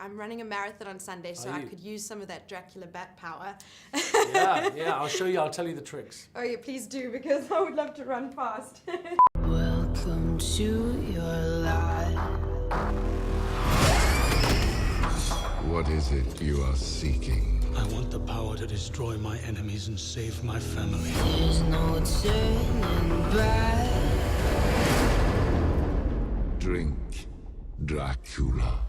I'm running a marathon on Sunday, so Are I you? could use some of that Dracula bat power. Yeah, I'll show you, I'll tell you the tricks. Oh yeah, please do, because I would love to run past. Welcome to your life. What is it you are seeking? I want the power to destroy my enemies and save my family. There's no turning back. Drink Dracula.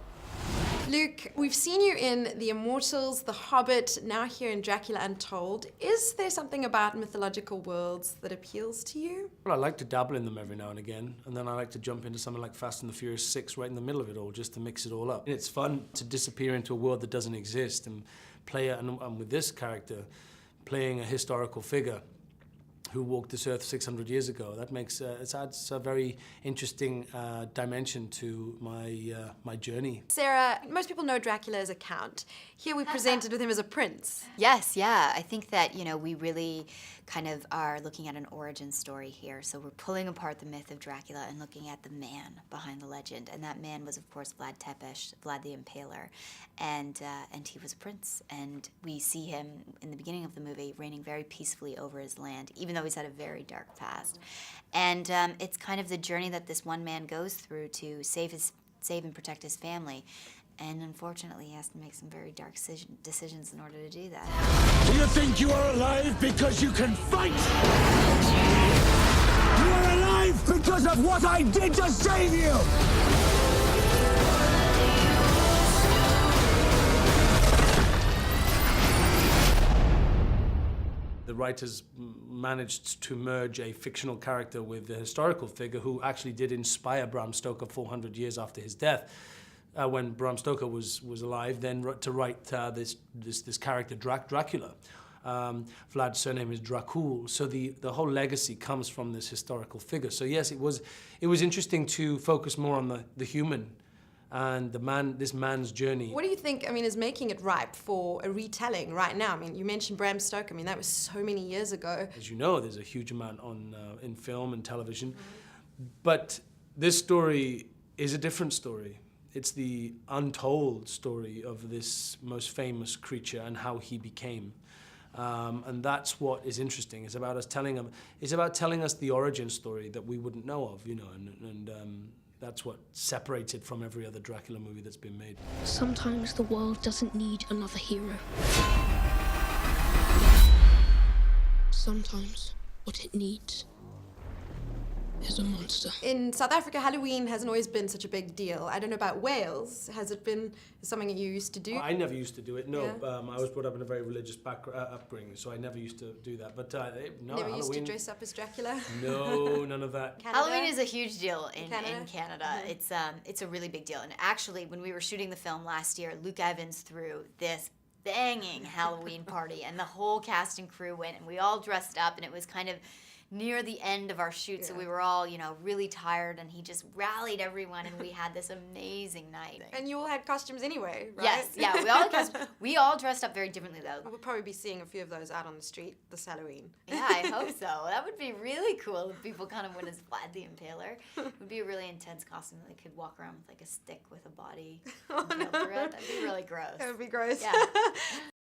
Luke, we've seen you in The Immortals, The Hobbit, now here in Dracula Untold. Is there something about mythological worlds that appeals to you? Well, I like to dabble in them every now and again, and then I like to jump into something like Fast and the Furious 6 right in the middle of it all, just to mix it all up. It's fun to disappear into a world that doesn't exist and play it, and with this character, playing a historical figure who walked this earth 600 years ago. That makes it adds a very interesting dimension to my journey. Sarah, most people know Dracula as a count. Here we presented with him as a prince. Yes, yeah. I think that, we really kind of are looking at an origin story here. So we're pulling apart the myth of Dracula and looking at the man behind the legend. And that man was, of course, Vlad Tepes, Vlad the Impaler. And he was a prince. And we see him in the beginning of the movie reigning very peacefully over his land, even though he's had a very dark past. And it's kind of the journey that this one man goes through to save and protect his family. And unfortunately, he has to make some very dark decisions in order to do that. Do you think you are alive because you can fight? You are alive because of what I did to save you! The writers managed to merge a fictional character with a historical figure who actually did inspire Bram Stoker 400 years after his death. When Bram Stoker was alive, then to write this character Dracula. Vlad's surname is Dracul, so the whole legacy comes from this historical figure. So yes, it was interesting to focus more on the human and this man's journey. What do you think, is making it ripe for a retelling right now? You mentioned Bram Stoker. That was so many years ago. As you know, there's a huge amount in film and television, but this story is a different story. It's the untold story of this most famous creature and how he became. And that's what is interesting. It's about telling us the origin story that we wouldn't know of, and that's what separates it from every other Dracula movie that's been made. Sometimes the world doesn't need another hero. Sometimes what it needs is a monster. In South Africa, Halloween hasn't always been such a big deal. I don't know about Wales. Has it been something that you used to do? I never used to do it, no. Yeah. I was brought up in a very religious upbringing, so I never used to do that. But no, Never Halloween, used to dress up as Dracula? No, none of that. Canada? Halloween is a huge deal in Canada. Mm-hmm. It's a really big deal. And actually, when we were shooting the film last year, Luke Evans threw this banging Halloween party, and the whole cast and crew went, and we all dressed up, and it was kind of near the end of our shoot, so we were all, really tired, and he just rallied everyone, and we had this amazing night. And you all had costumes anyway, right? Yes, yeah, we all dressed up very differently, though. We'll probably be seeing a few of those out on the street this Halloween. Yeah, I hope so. That would be really cool if people kind of went as Vlad the Impaler. It would be a really intense costume that they could walk around with like a stick with a body. Oh, no. That'd be really gross. That would be gross. Yeah.